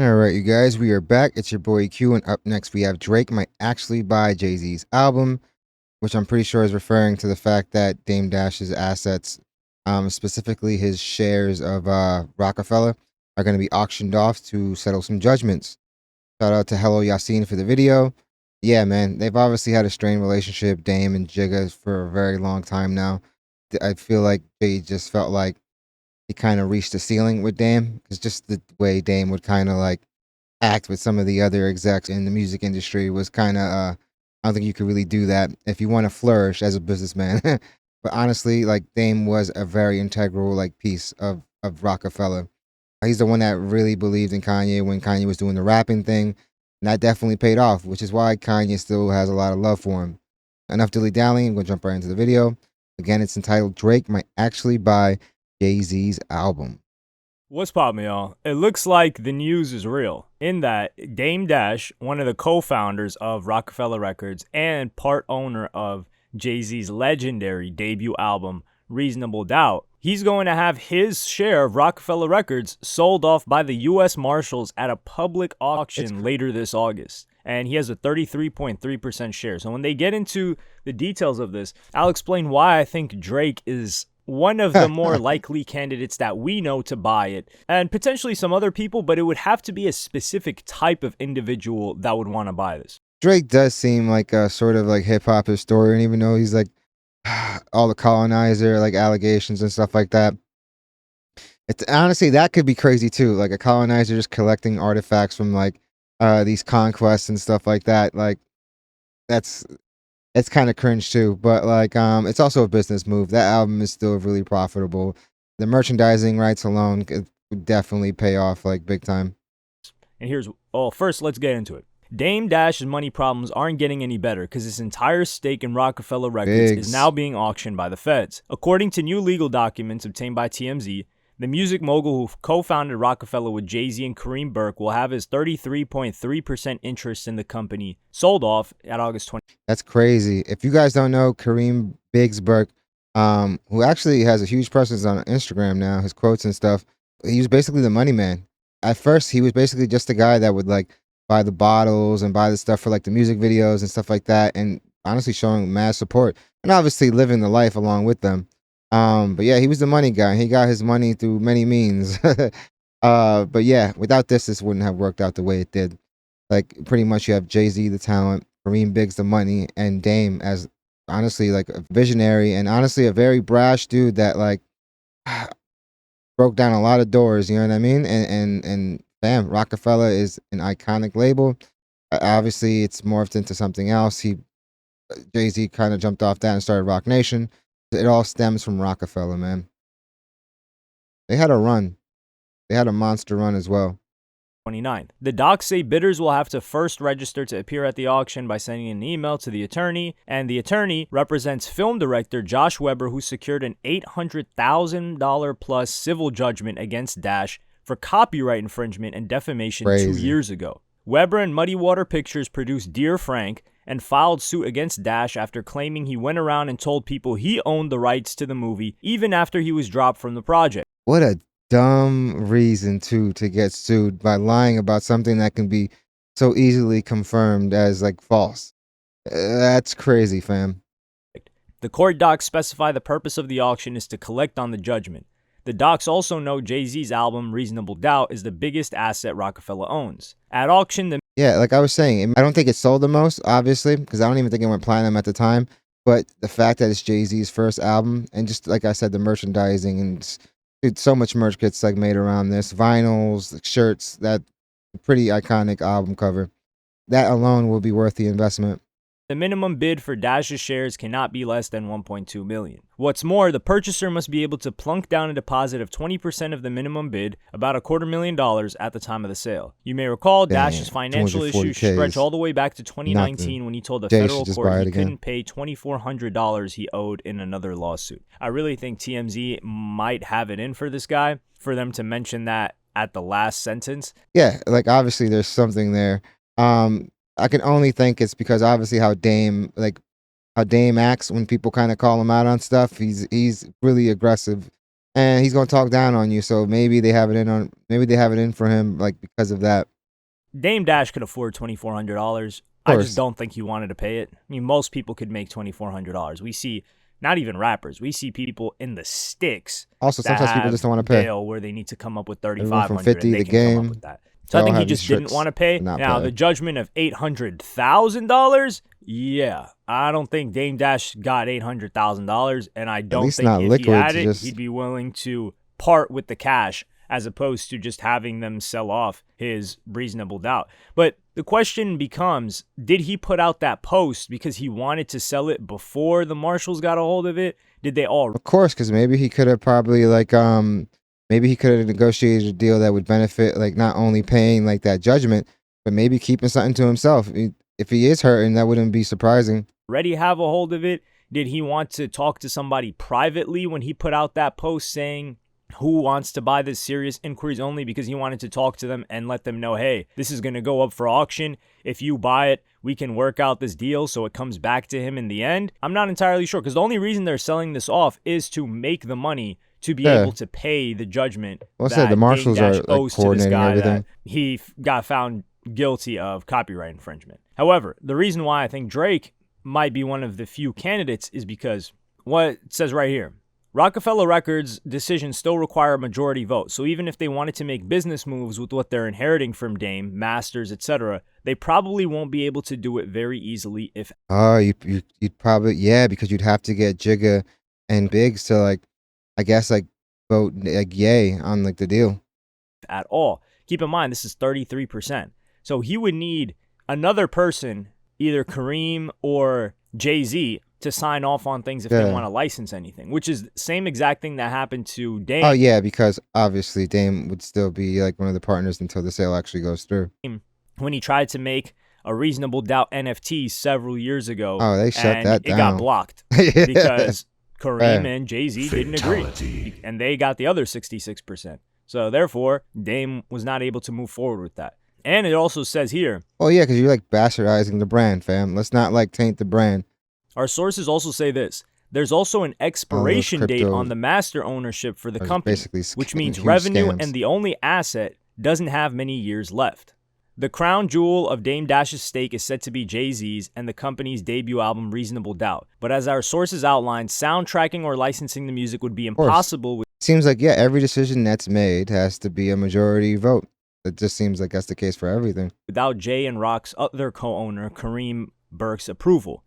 All right, you guys, we are back. It's your boy Q, and up next we have Drake might actually buy Jay-Z's album, which I'm pretty sure is referring to the fact that Dame Dash's assets, specifically his shares of Roc-A-Fella, are going to be auctioned off to settle some judgments. Shout out to Hello Yassine for the video. Yeah, man, they've obviously had a strained relationship, Dame and Jigga, for a very long time now. I feel like Jay just felt like he kind of reached the ceiling with Dame, because just the way Dame would kind of like act with some of the other execs in the music industry was kind of I don't think you could really do that if you want to flourish as a businessman. But honestly, like Dame was a very integral like piece of Rockefeller. He's the one that really believed in Kanye when Kanye was doing the rapping thing, and that definitely paid off, which is why Kanye still has a lot of love for him. Enough dilly dallying. I'm gonna jump right into the video. Again, it's entitled "Drake Might Actually Buy Jay-Z's Album." What's poppin', y'all? It looks like the news is real, in that Dame Dash, one of the co-founders of Roc-A-Fella Records and part owner of Jay-Z's legendary debut album, Reasonable Doubt, he's going to have his share of Roc-A-Fella Records sold off by the U.S. Marshals at a public auction later this August. And he has a 33.3% share. So when they get into the details of this, I'll explain why I think Drake is one of the more likely candidates that we know to buy it, and potentially some other people, but it would have to be a specific type of individual that would want to buy this. Drake does seem like a sort of like hip hop historian, even though he's like all the colonizer like allegations and stuff like that. It's honestly that could be crazy too, like a colonizer just collecting artifacts from like these conquests and stuff like that. Like that's it's kind of cringe too, but like it's also a business move. That album is still really profitable. The merchandising rights alone could definitely pay off like big time. First, let's get into it. Dame Dash's money problems aren't getting any better because his entire stake in Roc-A-Fella Records is now being auctioned by the feds. According to new legal documents obtained by TMZ, the music mogul who co-founded Roc-A-Fella with Jay-Z and Kareem Burke will have his 33.3% interest in the company sold off at August 20th. That's crazy. If you guys don't know Kareem Biggs Burke, who actually has a huge presence on Instagram now, his quotes and stuff, he was basically the money man. At first, he was basically just a guy that would like buy the bottles and buy the stuff for like the music videos and stuff like that, and honestly showing mad support and obviously living the life along with them. But yeah, he was the money guy. He got his money through many means. But yeah, without this wouldn't have worked out the way it did. Like pretty much you have Jay-Z the talent, Kareem Biggs the money, and Dame as honestly like a visionary and honestly a very brash dude that like broke down a lot of doors, you know what I mean? And bam, Roc-A-Fella is an iconic label. Obviously it's morphed into something else. Jay-Z kind of jumped off that and started Rock Nation. It all stems from Roc-A-Fella, man. They had a run. They had a monster run as well. 29th. The docs say bidders will have to first register to appear at the auction by sending an email to the attorney, and the attorney represents film director Josh Weber, who secured an $800,000 plus civil judgment against Dash for copyright infringement and defamation 2 years ago. Weber and Muddy Water Pictures produced Dear Frank and filed suit against Dash after claiming he went around and told people he owned the rights to the movie even after he was dropped from the project. What a dumb reason to get sued by lying about something that can be so easily confirmed as like false. That's crazy, fam. The court docs specify the purpose of the auction is to collect on the judgment. The docs also note Jay-Z's album Reasonable Doubt is the biggest asset Roc-A-Fella owns. At auction, yeah, like I was saying, I don't think it sold the most, obviously, because I don't even think it went platinum at the time. But the fact that it's Jay-Z's first album, and just like I said, the merchandising and dude, so much merch gets like made around this, vinyls, shirts, that pretty iconic album cover. That alone will be worth the investment. the minimum bid for Dash's shares cannot be less than $1.2 million. What's more, the purchaser must be able to plunk down a deposit of 20% of the minimum bid, about $250,000 at the time of the sale. You may recall Dash's financial issues stretch all the way back to 2019 when he told the federal court he couldn't pay $2,400 he owed in another lawsuit. I really think TMZ might have it in for this guy, for them to mention that at the last sentence. Yeah, like obviously there's something there. I can only think it's because obviously how Dame acts when people kind of call him out on stuff. He's really aggressive and he's gonna talk down on you. So maybe they have it in on, maybe they have it in for him, like because of that. Dame Dash could afford $2,400. Of I just course. don't think he wanted to pay it. I mean, most people could make $2,400. We see, not even rappers, we see people in the sticks Also, that sometimes people just have don't want to pay. bail where they need to come up with Everyone from 3,500 and 50, they the can come up with game, that. they So I all think he have these just didn't tricks want to pay. to not Now, pay. the judgment of $800,000, yeah, I don't think Dame Dash got $800,000, and I At don't least think not if he liquid had to it, just. he'd be willing to part with the cash as opposed to just having them sell off his reasonable doubt. But the question becomes, did he put out that post because he wanted to sell it before the marshals got a hold of it? Did they all Of course, because maybe he could have probably like maybe he could have negotiated a deal that would benefit like not only paying like that judgment, but maybe keeping something to himself. If he is hurting, that wouldn't be surprising. already have a hold of it? Did he want to talk to somebody privately when he put out that post saying who wants to buy this, serious inquiries only, because he wanted to talk to them and let them know, hey, this is going to go up for auction. If you buy it, we can work out this deal so it comes back to him in the end? I'm not entirely sure, because the only reason they're selling this off is to make the money to be Yeah. able to pay the judgment Well, I said the that Dame marshals Dash are like owes to this coordinating guy that everything. he got found guilty of copyright infringement. However, the reason why I think Drake might be one of the few candidates is because what it says right here. Roc-A-Fella Records' decisions still require a majority vote, so even if they wanted to make business moves with what they're inheriting from Dame, masters, etc., they probably won't be able to do it very easily, if Oh, you'd probably, yeah, because you'd have to get Jigga and Biggs to like, I guess like vote like yay on like the deal. at all. Keep in mind, this is 33%. So he would need another person, either Kareem or Jay-Z, to sign off on things if they Yeah. want to license anything, which is the same exact thing that happened to Oh Dame yeah, because obviously Dame would still be like one of the partners until the sale actually goes through. when he tried to make a reasonable doubt NFT several years ago, Oh, they shut and that it got down. blocked Yeah. because Kareem Right. and Jay-Z didn't agree, and they got the other 66%. So therefore, Dame was not able to move forward with that. And it also says here, Well, yeah, because you're like bastardizing the brand, fam. Let's not like taint the brand. our sources also say this. There's also an All those expiration date crypto on the master ownership for the are company, basically which means huge revenue scams. and the only asset doesn't have many years left. The crown jewel of Dame Dash's stake is said to be Jay-Z's and the company's debut album Reasonable Doubt. But as our sources outlined, soundtracking or licensing the music would be Of course. impossible Seems like, yeah, every decision that's made has to be a majority vote. It just seems like that's the case for everything. without Jay and Rock's other co-owner, Kareem Burke's approval.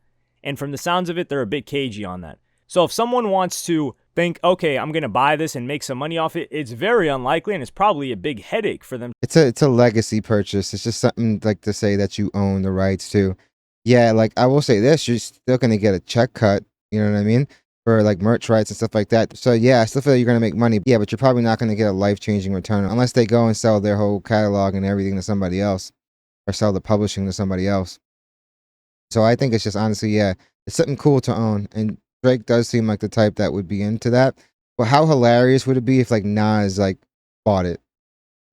And from the sounds of it, they're a bit cagey on that. So if someone wants to think, okay, I'm going to buy this and make some money off it, it's very unlikely, and it's probably a big headache for them. It's a legacy purchase. It's just something like to say that you own the rights to. Yeah, like I will say this, you're still gonna get a check cut, you know what I mean? For like merch rights and stuff like that. So yeah, I still feel like you're gonna make money. Yeah, but you're probably not gonna get a life-changing return unless they go and sell their whole catalog and everything to somebody else, or sell the publishing to somebody else. So I think it's just honestly, yeah, it's something cool to own. And Drake does seem like the type that would be into that. But how hilarious would it be if like Nas like bought it?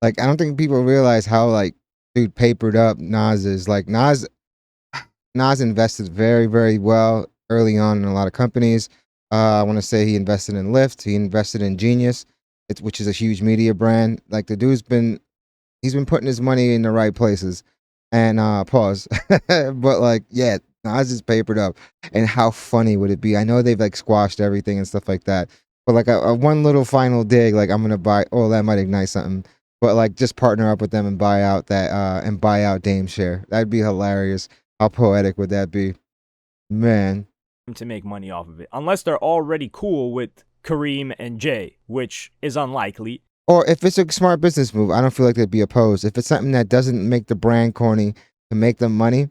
Like I don't think people realize how like dude papered up Nas is. Like Nas invested very, very well early on in a lot of companies. I want to say he invested in Lyft. He invested in Genius, which is a huge media brand. Like the dude's he's been putting his money in the right places. And pause. But like, yeah, Nas is papered up. And how funny would it be? I know they've like squashed everything and stuff like that. But like a one little final dig, like I'm gonna buy. Oh, that might ignite something. But like, just partner up with them and buy out that and buy out Dame share. That'd be hilarious. How poetic would that be, man? to make money off of it, unless they're already cool with Kareem and Jay, which is unlikely. Or if it's a smart business move, I don't feel like they'd be opposed. If it's something that doesn't make the brand corny to make them money,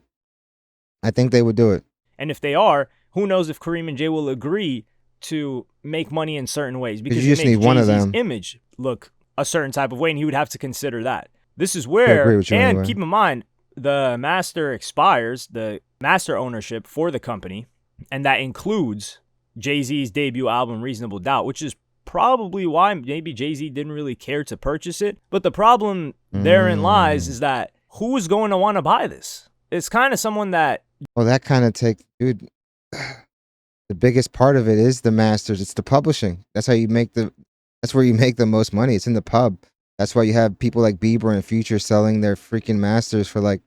I think they would do it. And if they are, who knows if Kareem and Jay will agree to make money in certain ways, because you it just makes need one of Jay-Z's them. image look a certain type of way, and he would have to consider that. This is I where, agree with you and anyway. keep in mind, the master expires, the master ownership for the company, and that includes Jay-Z's debut album, Reasonable Doubt, which is probably why maybe Jay-Z didn't really care to purchase it. But the problem therein lies is that who is going to want to buy this? It's kind of someone that... Well, that kind of dude, the biggest part of it is the masters. It's the publishing. That's how you make That's where you make the most money. It's in the pub. That's why you have people like Bieber and Future selling their freaking masters for like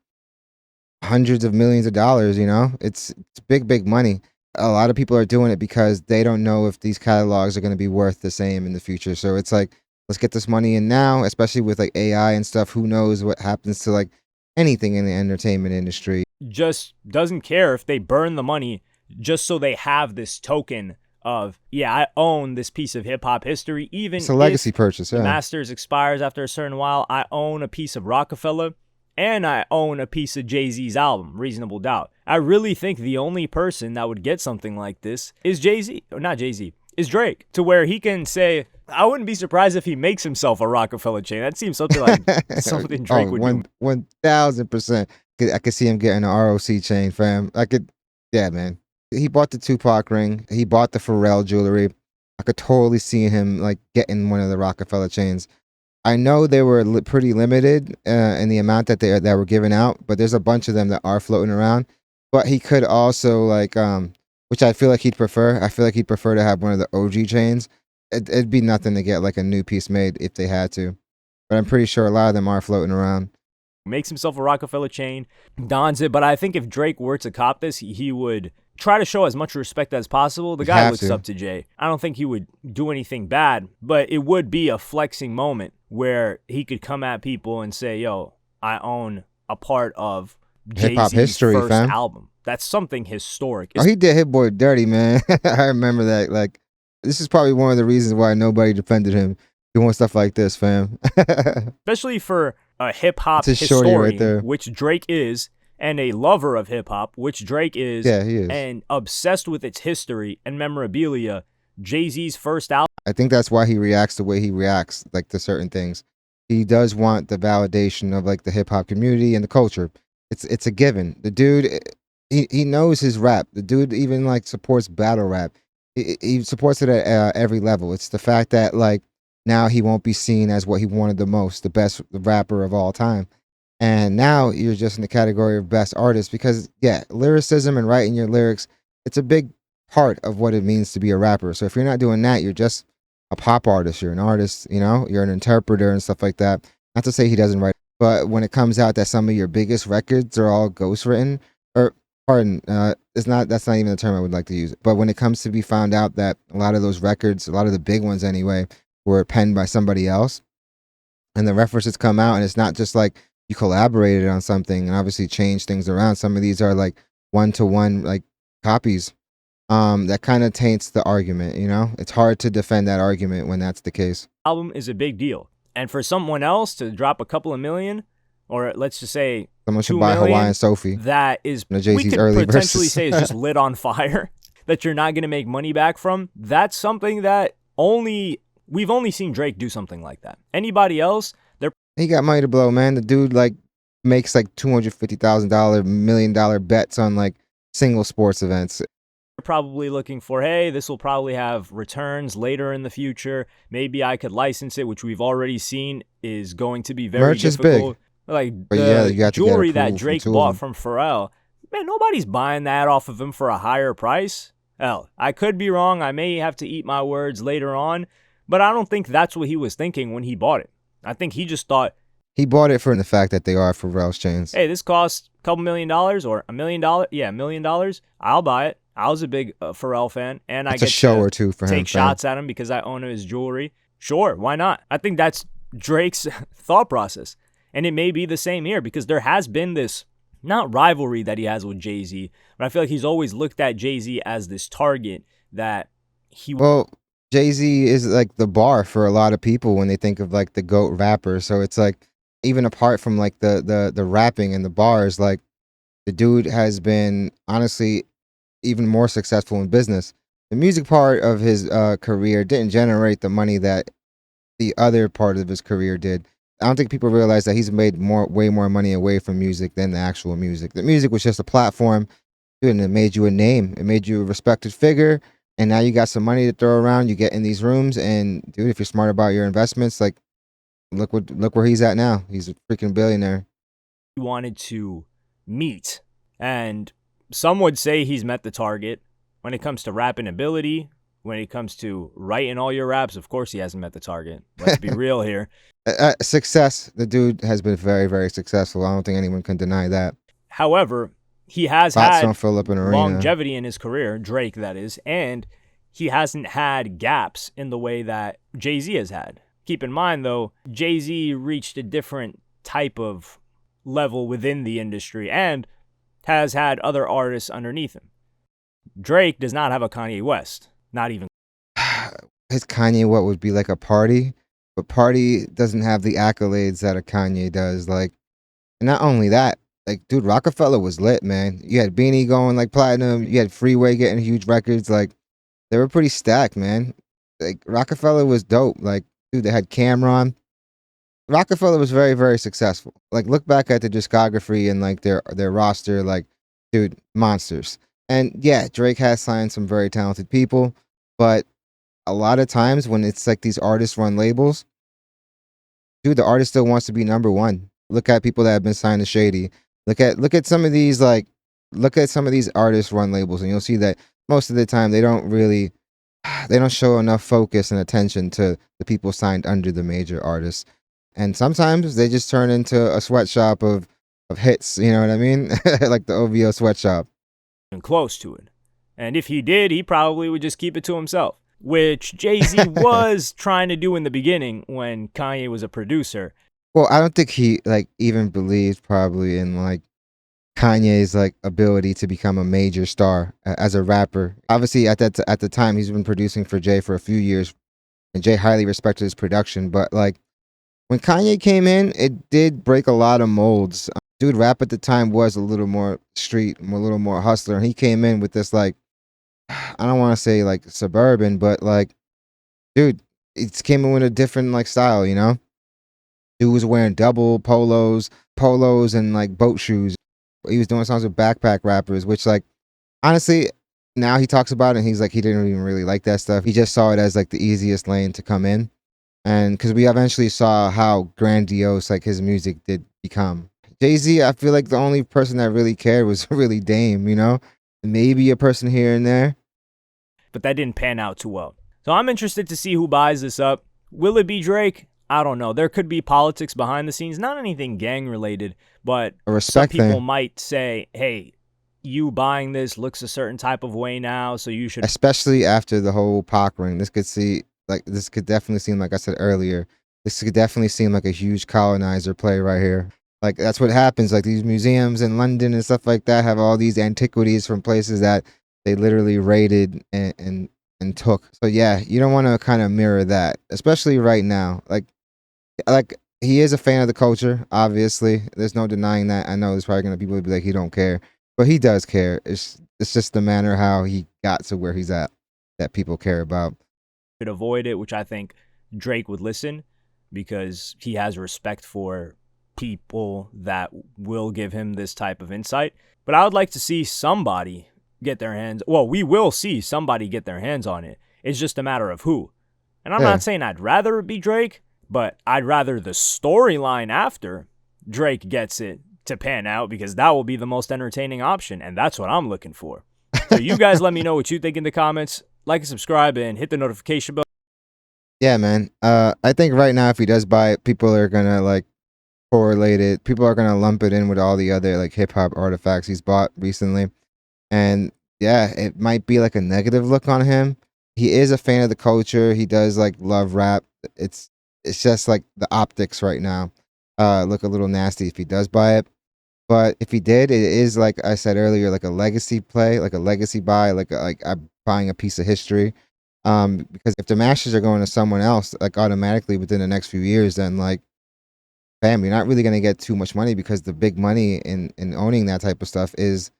hundreds of millions of dollars. It's big, big money. A lot of people are doing it because they don't know if these catalogs are going to be worth the same in the future. So it's like, let's get this money in now, especially with like AI and stuff. Who knows what happens to like anything in the entertainment industry? Just doesn't care if they burn the money just so they have this token of, yeah, I own this piece of hip hop history. It's Even a legacy if purchase, the yeah. Masters expires after a certain while, I own a piece of Roc-A-Fella and I own a piece of Jay-Z's album, Reasonable Doubt. I really think the only person that would get something like this is Jay-Z, or not Jay-Z, is Drake, to where he can say, I wouldn't be surprised if he makes himself a Roc-A-Fella chain. That seems something like something Oh, Drake would do. 1,000%. I could see him getting an ROC chain, fam. Yeah, man. He bought the Tupac ring. He bought the Pharrell jewelry. I could totally see him like getting one of the Rockefeller chains. I know they were pretty limited in the amount that were given out, but there's a bunch of them that are floating around. But he could also which I feel like he'd prefer. I feel like he'd prefer to have one of the OG chains. It'd be nothing to get like a new piece made if they had to, but I'm pretty sure a lot of them are floating around. Makes himself a Roc-A-Fella chain, dons it. But I think if Drake were to cop this, he would try to show as much respect as possible. The You guy have looks to. up to Jay. I don't think he would do anything bad, but it would be a flexing moment where he could come at people and say, yo, I own a part of Hip hop Jay-Z's history, first fam. album. That's something historic. Oh, he did Hit Boy dirty, man. I remember that. Like, this is probably one of the reasons why nobody defended him doing stuff like this, fam. Especially for a hip hop It's a shorty right historian, there. which Drake is, and a lover of hip hop, which Drake is, Yeah, he is. and obsessed with its history and memorabilia. Jay-Z's first album. I think that's why he reacts the way he reacts, like to certain things. He does want the validation of like the hip hop community and the culture. It's a given. The dude, he knows his rap. The dude even like supports battle rap. He supports it at every level. It's the fact that like now he won't be seen as what he wanted the most, the best rapper of all time. And now you're just in the category of best artist because yeah, lyricism and writing your lyrics, it's a big part of what it means to be a rapper. So if you're not doing that, you're just a pop artist. You're an artist, you're an interpreter and stuff like that. Not to say he doesn't write, but when it comes out that some of your biggest records are all ghostwritten, or pardon, that's not even the term I would like to use. But when it comes to be found out that a lot of those records, a lot of the big ones anyway, were penned by somebody else, and the references come out, and it's not just like you collaborated on something and obviously changed things around. Some of these are like one to one like copies. That kind of taints the argument. It's hard to defend that argument when that's the case. Album is a big deal. And for someone else to drop a couple of million, or let's just say Someone should 2 buy million, Hawaiian Sophie. that is, The we Jay-Z's could early potentially verses. say is just lit on fire, that you're not going to make money back from. That's something that we've only seen Drake do something like that. Anybody else, they're He got money to blow, man. The dude like makes like $250,000, $1 million bets on like single sports events. probably looking for, hey, this will probably have returns later in the future. Maybe I could license it, which we've already seen is going to be very Merch is difficult. big. Like But yeah, the you got to get jewelry that approval from Drake two of bought them. from Pharrell, man, nobody's buying that off of him for a higher price. Hell, I could be wrong. I may have to eat my words later on, but I don't think that's what he was thinking when he bought it. I think he just thought, He bought it for the fact that they are Pharrell's chains. hey, this costs a couple $1 million or $1 million. Yeah, $1 million. I'll buy it. I was a big Pharrell fan, and It's I a get show to or two for him. take shots at him because I own his jewelry. Sure, why not? I think that's Drake's thought process. And it may be the same here because there has been this, not rivalry that he has with Jay-Z, but I feel like he's always looked at Jay-Z as this target that he... Well, Jay-Z is like the bar for a lot of people when they think of like the GOAT rapper. So it's like, even apart from like the rapping and the bars, like the dude has been honestly even more successful in business. The music part of his career didn't generate the money that the other part of his career did. I don't think people realize that he's made way more money away from music than the actual music. The music was just a platform, dude, and it made you a name. It made you a respected figure, and now you got some money to throw around. You get in these rooms, and dude, if you're smart about your investments, like look where he's at now. He's a freaking billionaire. wanted to meet. And some would say he's met the target when it comes to rapping ability, when it comes to writing all your raps, of course he hasn't met the target. Let's be real here. Success. The dude has been very, very successful. I don't think anyone can deny that. However, he has Spots don't had fill up an arena. longevity in his career, Drake, that is, and he hasn't had gaps in the way that Jay-Z has had. Keep in mind, though, Jay-Z reached a different type of level within the industry and has had other artists underneath him. Drake does not have a Kanye West, not even. His Kanye what would be like a party, but party doesn't have the accolades that a Kanye does. Like, and not only that, like, dude, Roc-A-Fella was lit, man. You had Beanie going like platinum. You had Freeway getting huge records. Like, they were pretty stacked, man. Like, Roc-A-Fella was dope. Like, dude, they had Cameron. Roc-A-Fella was very, very successful. Like, look back at the discography and like their roster, like, dude, monsters. And yeah, Drake has signed some very talented people, but a lot of times when it's like these artists run labels, dude, the artist still wants to be number one. Look at people that have been signed to Shady. Look at some of these look at some of these artists run labels, and you'll see that most of the time they don't show enough focus and attention to the people signed under the major artists. And sometimes they just turn into a sweatshop of hits, you know what I mean? Like the OVO sweatshop. Close to it. And if he did, he probably would just keep it to himself, which Jay-Z was trying to do in the beginning when Kanye was a producer. Well, I don't think he like even believed probably in like Kanye's like ability to become a major star as a rapper. Obviously, at the time, he's been producing for Jay for a few years, and Jay highly respected his production. But like when Kanye came in, it did break a lot of molds. Dude, rap at the time was a little more street, a little more hustler, and he came in with this like I don't want to say like suburban, but like dude, it came in with a different like style, you know. Dude was wearing double polos, and like boat shoes. He was doing songs with backpack rappers, which like honestly, now he talks about it and he's like he didn't even really like that stuff. He just saw it as like the easiest lane to come in. And because we eventually saw how grandiose like his music did become. Jay-Z, I feel like the only person that really cared was really Dame, you know? Maybe a person here and there. But that didn't pan out too well. So I'm interested to see who buys this up. Will it be Drake? I don't know. There could be politics behind the scenes, not anything gang related, but A some respect people thing. might say, hey, you buying this looks a certain type of way now, so you should. Especially after the whole Pac ring. This could definitely seem like I said earlier. This could definitely seem like a huge colonizer play right here. Like that's what happens. Like these museums in London and stuff like that have all these antiquities from places that they literally raided and took. So yeah, you don't want to kind of mirror that, especially right now. Like he is a fan of the culture. Obviously, there's no denying that. I know there's probably gonna be people who be like he don't care, but he does care. It's just the manner how he got to where he's at that people care about. Avoid it, which I think Drake would listen because he has respect for people that will give him this type of insight. But I would like to see somebody get their hands. Well, we will see somebody get their hands on it. It's just a matter of who. And I'm Yeah. not saying I'd rather it be Drake, but I'd rather the storyline after Drake gets it to pan out because that will be the most entertaining option. And that's what I'm looking for. So you guys let me know what you think in the comments. Like and subscribe and hit the notification bell. Yeah, man. I think right now if he does buy it, people are gonna like correlate it. People are gonna lump it in with all the other like hip hop artifacts he's bought recently. And yeah, it might be like a negative look on him. He is a fan of the culture. He does like love rap. It's just like the optics right now look a little nasty if he does buy it. But if he did, it is like I said earlier, like a legacy play, like a legacy buy, like I'm buying a piece of history. Because if the masters are going to someone else, like automatically within the next few years, then like bam, you're not really gonna get too much money because the big money in owning that type of stuff is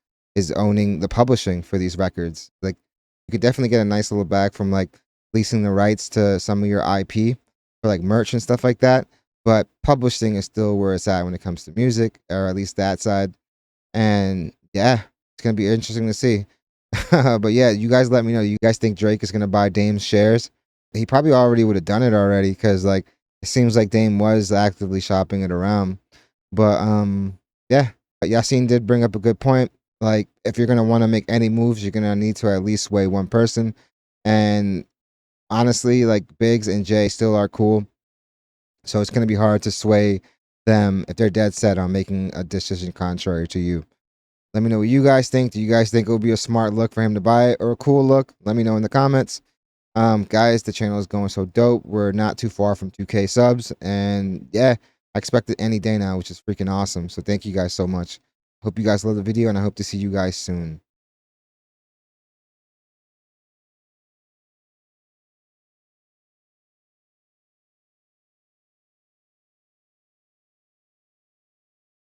owning the publishing for these records. Like you could definitely get a nice little bag from like leasing the rights to some of your IP for like merch and stuff like that. But publishing is still where it's at when it comes to music, or at least that side. And yeah, it's gonna be interesting to see. But yeah, you guys let me know. You guys think Drake is gonna buy Dame's shares? He probably already would have done it already because like it seems like Dame was actively shopping it around. But yeah, Yasin did bring up a good point. Like if you're gonna want to make any moves, you're gonna need to at least sway one person. And honestly, like Biggs and Jay still are cool. So it's going to be hard to sway them if they're dead set on making a decision contrary to you. Let me know what you guys think. Do you guys think it would be a smart look for him to buy it or a cool look? Let me know in the comments. Guys, the channel is going so dope. We're not too far from 2K subs. And yeah, I expect it any day now, which is freaking awesome. So thank you guys so much. Hope you guys love the video and I hope to see you guys soon.